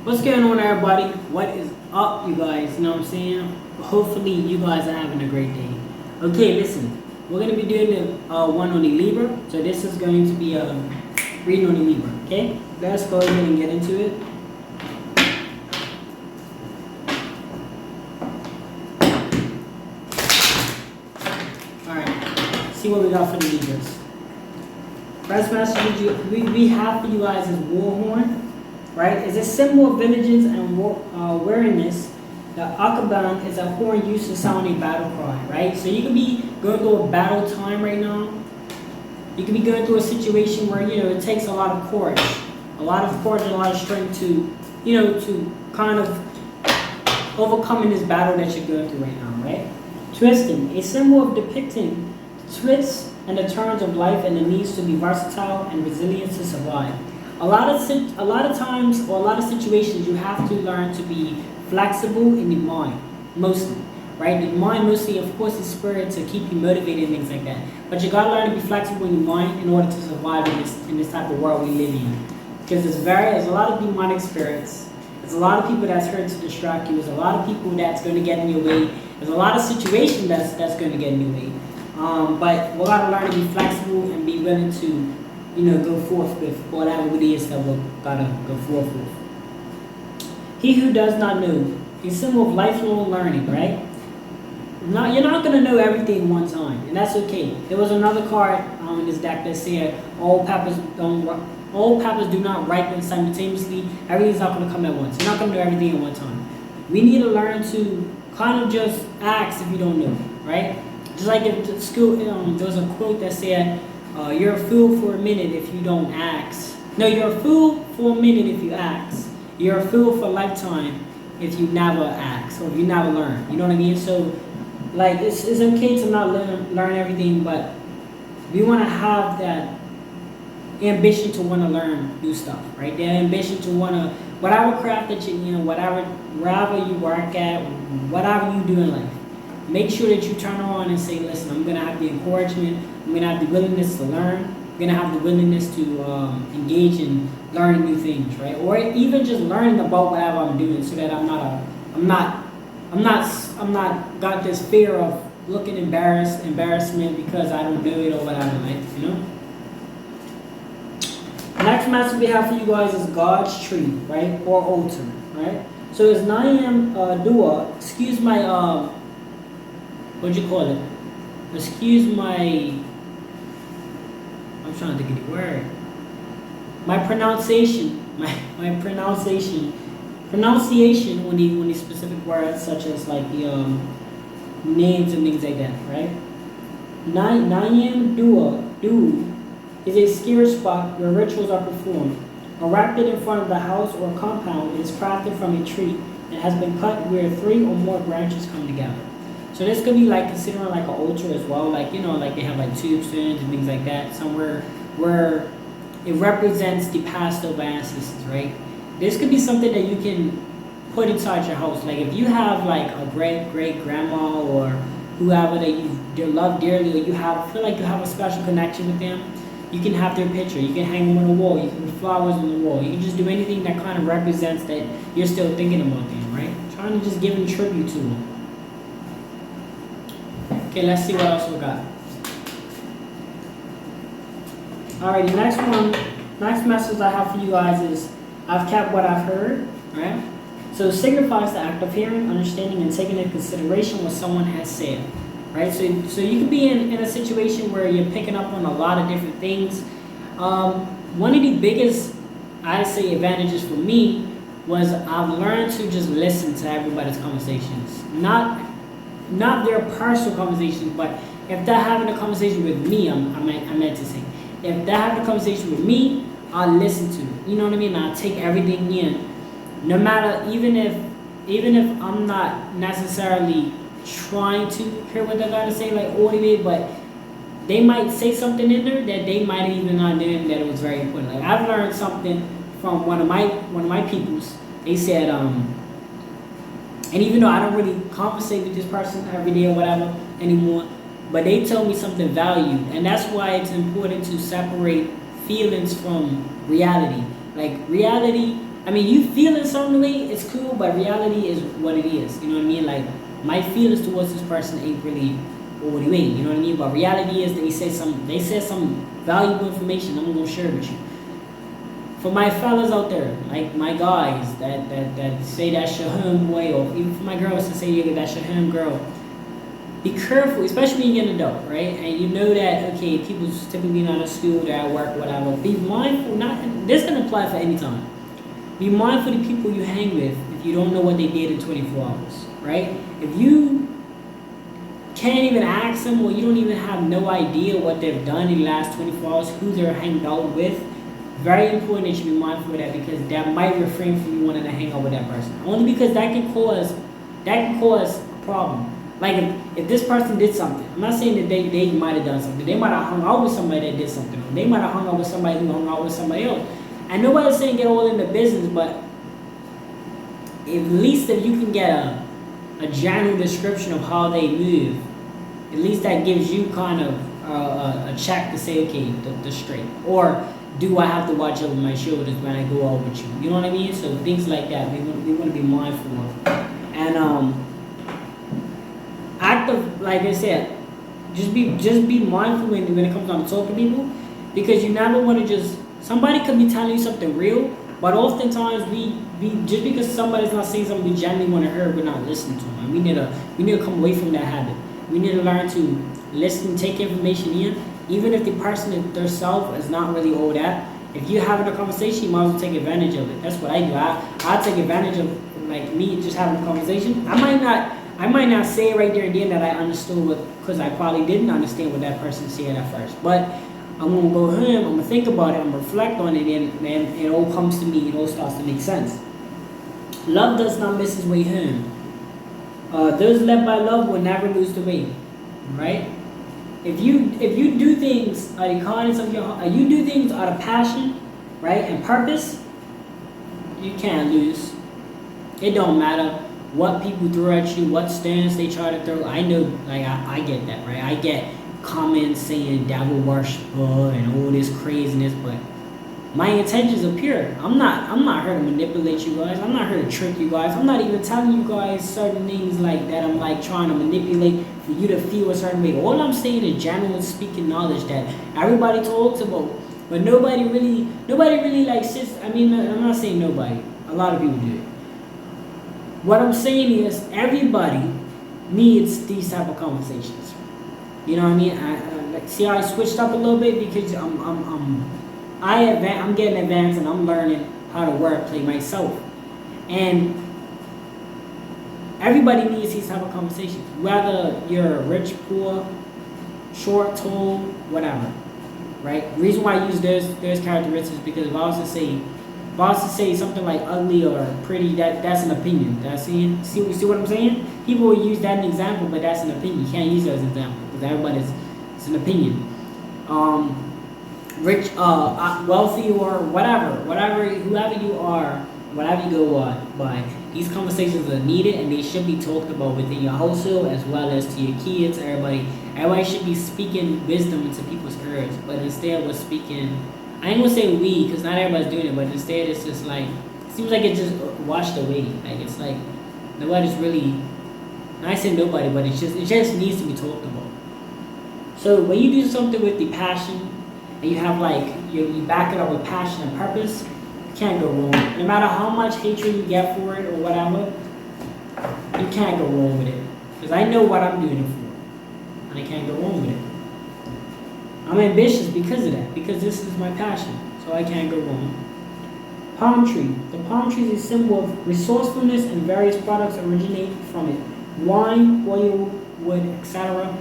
What's going on, everybody? What is up, you guys? You know what I'm saying? Hopefully, you guys are having a great day. Okay, listen. We're going to be doing the one on the Libra. So this is going to be reading on the Libra. Okay? Let's go ahead and get into it. Alright. See what we got for the Libras. First message we have for you guys is war horn. Right? It's a symbol of vengeance and wariness. The akaban is a horn used to sound a battle cry, right? So you could be going through a battle time right now. You could be going through a situation where, it takes a lot of courage. A lot of courage and a lot of strength to, to kind of overcoming this battle that you're going through right now, right? Twisting, a symbol of depicting twists and the turns of life and the needs to be versatile and resilient to survive. A lot of times, or a lot of situations, you have to learn to be flexible in the mind, mostly, right? The mind mostly, of course, is spirit to keep you motivated and things like that. But you gotta learn to be flexible in your mind in order to survive in this type of world we live in. Because there's a lot of demonic spirits. There's a lot of people that's here to distract you. There's a lot of people that's going to get in your way. There's a lot of situations that's going to get in your way. But we gotta learn to be flexible and be willing to go forth with whatever it is that we're gotta go forth with. He who does not know, a symbol of lifelong learning, right? You're not gonna know everything in one time, and that's okay. There was another card in this deck that said all peppers do not ripen simultaneously. Everything's not gonna come at once. You're not gonna know everything at one time. We need to learn to kind of just ask if you don't know, right? Just like in school, there was a quote that said, you're a fool for a minute if you don't ask. No, you're a fool for a minute if you ask. You're a fool for a lifetime if you never ask or if you never learn. You know what I mean? So, like, it's okay to not learn everything, but we want to have that ambition to want to learn new stuff, right? The ambition to want to, whatever craft that you're in, wherever you work at, whatever you do in life, make sure that you turn on and say, listen, I'm going to have the encouragement, I'm going to have the willingness to learn, I'm going to have the willingness to engage in learning new things, right? Or even just learning about whatever I'm doing so that I'm not got this fear of looking embarrassment because I don't know it or whatever, like, Next message we have for you guys is God's tree, right? Or altar, right? So it's Nayam Dua, excuse my, what'd you call it? Excuse my, I'm trying to think of the word. My pronunciation on the specific words such as like the names and things like that, right? Nayam Dua is a scary spot where rituals are performed. Erected in front of the house or compound, it is crafted from a tree and has been cut where 3 or more branches come together. So this could be like considering like an altar as well, like like they have like tombstones and things like that, somewhere where it represents the passed over ancestors, right? This could be something that you can put inside your house. Like if you have like a great grandma or whoever that you love dearly, or feel like you have a special connection with them, you can have their picture. You can hang them on the wall. You can put flowers on the wall. You can just do anything that kind of represents that you're still thinking about them, right? Trying to just give them tribute to them. Okay, let's see what else we got. Alrighty, next message I have for you guys is, I've kept what I've heard, right? So it signifies the act of hearing, understanding, and taking into consideration what someone has said, right? So you could be in a situation where you're picking up on a lot of different things. One of the biggest, I'd say, advantages for me was I've learned to just listen to everybody's conversations. Not their personal conversations, but if they're having a conversation with me, I meant to say, if they're having a conversation with me, I'll listen to it. You know what I mean? I'll take everything in, no matter, even if I'm not necessarily trying to hear what they're gonna say, like audibly, but they might say something in there that they might even not know that it was very important. Like I've learned something from one of my peoples. They said, and even though I don't really conversate with this person every day or whatever anymore, but they told me something valued, and that's why it's important to separate feelings from reality. Like reality I mean, you feel in some way, it's cool, but reality is what it is. You know what I mean? Like, my feelings towards this person ain't really what do you mean? You know what I mean? But reality is they said some valuable information. I'm gonna share it with you. For my fellas out there, like my guys that say that's your homeboy, or even for my girls to say that's your home girl, be careful, especially when you get an adult, right? And you know that, okay, people's typically not at school, they're at work, whatever. Be mindful, this can apply for any time. Be mindful of the people you hang with if you don't know what they did in 24 hours, right? If you can't even ask them, or you don't even have no idea what they've done in the last 24 hours, who they're hanging out with, very important that you be mindful of that, because that might refrain from you wanting to hang out with that person. Only because that can cause a problem. Like if this person did something, I'm not saying that they might have done something. They might have hung out with somebody that did something. Or they might have hung out with somebody who hung out with somebody else. And nobody's saying get all in the business, but at least if you can get a general description of how they move, at least that gives you kind of a check to say, okay, the straight. Or do I have to watch over my shoulders when I go out with you? You know what I mean? So things like that we want to be mindful of. And active, like I said, just be mindful when it comes down to talking to people, because you never want to just, somebody could be telling you something real, but oftentimes we just because somebody's not saying something we genuinely want to hear, we're not listening to them. And we need to come away from that habit. We need to learn to listen, take information in, even if the person themselves is not really all that. If you're having a conversation, you might as well take advantage of it. That's what I do. I take advantage of, like, me just having a conversation. I might not say right there and then that I understood because I probably didn't understand what that person said at first. But I'm going to go home, I'm going to think about it, I'm going to reflect on it, and it all comes to me, it all starts to make sense. Love does not miss its way home. Those led by love will never lose the way, right? If you do things out of the kindness of your heart, you do things out of passion, right, and purpose, you can't lose. It don't matter what people throw at you, what stance they try to throw. I know, like, I get that, right? I get comments saying devil worshiper and all this craziness, but my intentions are pure. I'm not here to manipulate you guys. I'm not here to trick you guys. I'm not even telling you guys certain things like that. I'm like trying to manipulate for you to feel a certain way. All I'm saying is general speaking knowledge that everybody talks about, but nobody really like sits. I mean, I'm not saying nobody. A lot of people do it. What I'm saying is everybody needs these type of conversations. You know what I mean? I see how I switched up a little bit because I'm getting advanced and I'm learning how to wordplay myself. And everybody needs these type of conversations, whether you're rich, poor, short, tall, whatever, right? The reason why I use those characteristics because if I was to say something like ugly or pretty, that's an opinion. See what I'm saying? People will use that as an example, but that's an opinion. You can't use that as an example because it's an opinion. Rich, wealthy, or whoever you are, whatever you go by, these conversations are needed and they should be talked about within your household as well as to your kids, everybody. Everybody should be speaking wisdom into people's ears, but instead we're speaking, I ain't gonna say we, because not everybody's doing it, but instead it's just like, it seems like it just washed away. Like it's like, nobody's really, I say nobody, but it just needs to be talked about. So when you do something with the passion, and you have like, you back it up with passion and purpose, you can't go wrong. No matter how much hatred you get for it or whatever, you can't go wrong with it. Because I know what I'm doing it for, and I can't go wrong with it. I'm ambitious because of that, because this is my passion, so I can't go wrong. Palm tree. The palm tree is a symbol of resourcefulness, and various products originate from it. Wine, oil, wood, etc.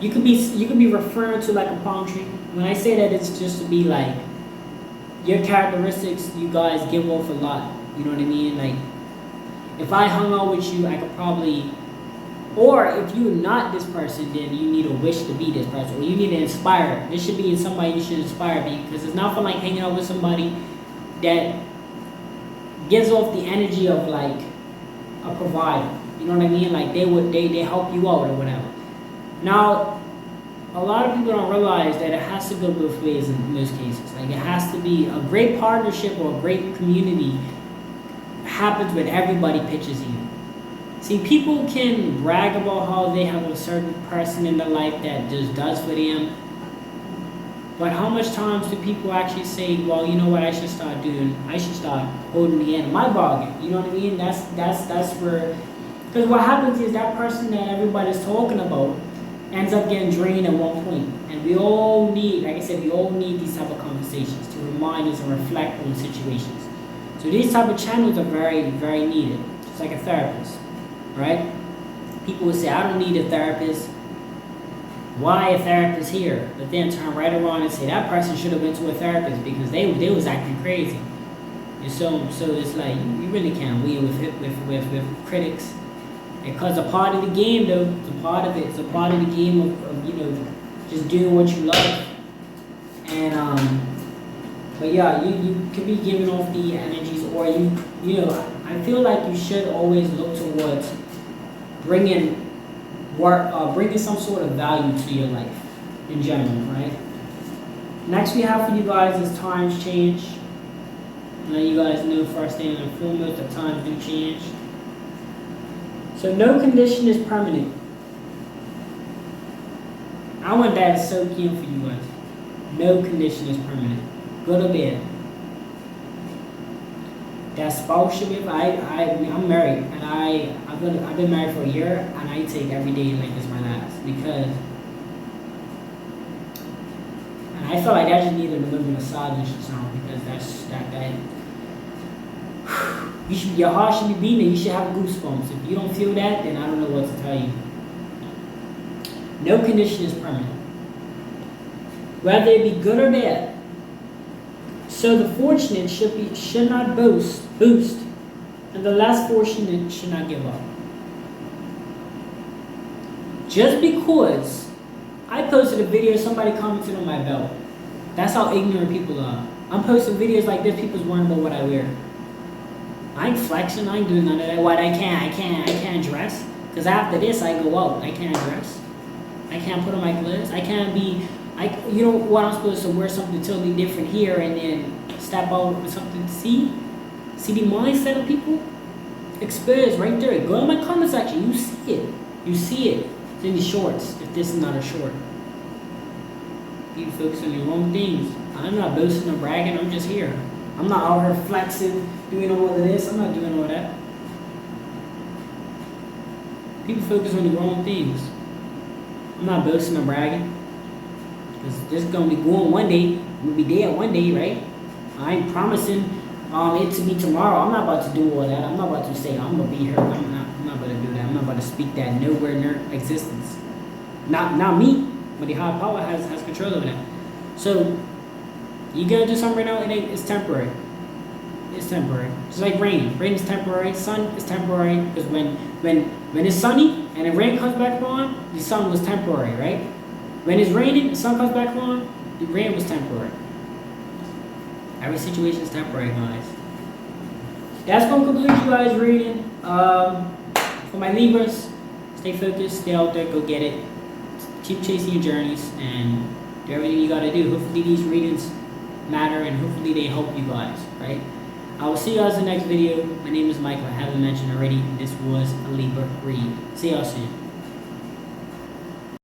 You could be referring to like a palm tree. When I say that, it's just to be like your characteristics. You guys give off a lot. You know what I mean? Like if I hung out with you, I could probably. Or if you're not this person, then you need a wish to be this person, or you need to inspire. This should be somebody you should inspire, because it's not for like hanging out with somebody that gives off the energy of like a provider. You know what I mean? Like they help you out or whatever. Now, a lot of people don't realize that it has to go both ways in most cases. Like, it has to be a great partnership or a great community happens when everybody pitches in. See, people can brag about how they have a certain person in their life that just does for them. But how much times do people actually say, well, you know what, I should start holding the end of my bargain. You know what I mean? That's where, because what happens is that person that everybody's talking about ends up getting drained at one point. And we all need, like I said, we all need these type of conversations to remind us and reflect on situations. So these type of channels are very, very needed. Just like a therapist, right? People would say, I don't need a therapist. Why a therapist here? But then turn right around and say that person should have went to a therapist because they was acting crazy. And so it's like you really can't win with critics. Because a part of the game, though, it's a part of it. It's a part of the game of just doing what you love. And but yeah, you could be giving off the energies, or I feel like you should always look towards bringing some sort of value to your life in general, right? Next we have for you guys is times change. Now you guys know first and foremost that times do change. So no condition is permanent. I want that to soak in for you guys. No condition is permanent. Good or bad. That spouseship, I'm married, and I've been married for a year, and I take every day like it's my last, because, and I feel like I just needed a little bit of massage or something, because your heart should be beating, you should have goosebumps. If you don't feel that, then I don't know what to tell you. No condition is permanent, whether it be good or bad. So the fortunate should not boost, and the less fortunate should not give up. Just because I posted a video, somebody commented on my belt. That's how ignorant people are. I'm posting videos like this, people's worrying about what I wear. I ain't flexing, I ain't doing none of that. What I can't dress. Because after this I go out. I can't dress. I can't put on my clothes. I can't be, what I'm supposed to wear something totally different here and then step out with something. See the mindset of people? Exposed right there. Go in my comment section. You see it. It's in the shorts, if this is not a short. You focus on the wrong things. I'm not boasting or bragging, I'm just here. I'm not out here flexing, doing all of this. I'm not doing all that. People focus on the wrong things. I'm not boasting or bragging. Because this is going to be going one day. We'll be dead one day, right? I ain't promising it to be tomorrow. I'm not about to do all that. I'm not about to say I'm going to be here. I'm not about to do that. I'm not about to speak that nowhere near existence. Not me, but the higher power has control over that. So, you gotta do something right now, it's temporary. It's temporary. Just like rain. Rain is temporary, sun is temporary, because when it's sunny and the rain comes back on, the sun was temporary, right? When it's raining, the sun comes back on, the rain was temporary. Every situation is temporary, guys. That's gonna conclude you guys' reading. For my Libras, stay focused, stay out there, go get it. Keep chasing your journeys and do everything you gotta do. Hopefully these readings matter and hopefully they help you guys, right? I will see you guys in the next video. My name is Michael. I haven't mentioned already. This was a Libra read. See y'all soon.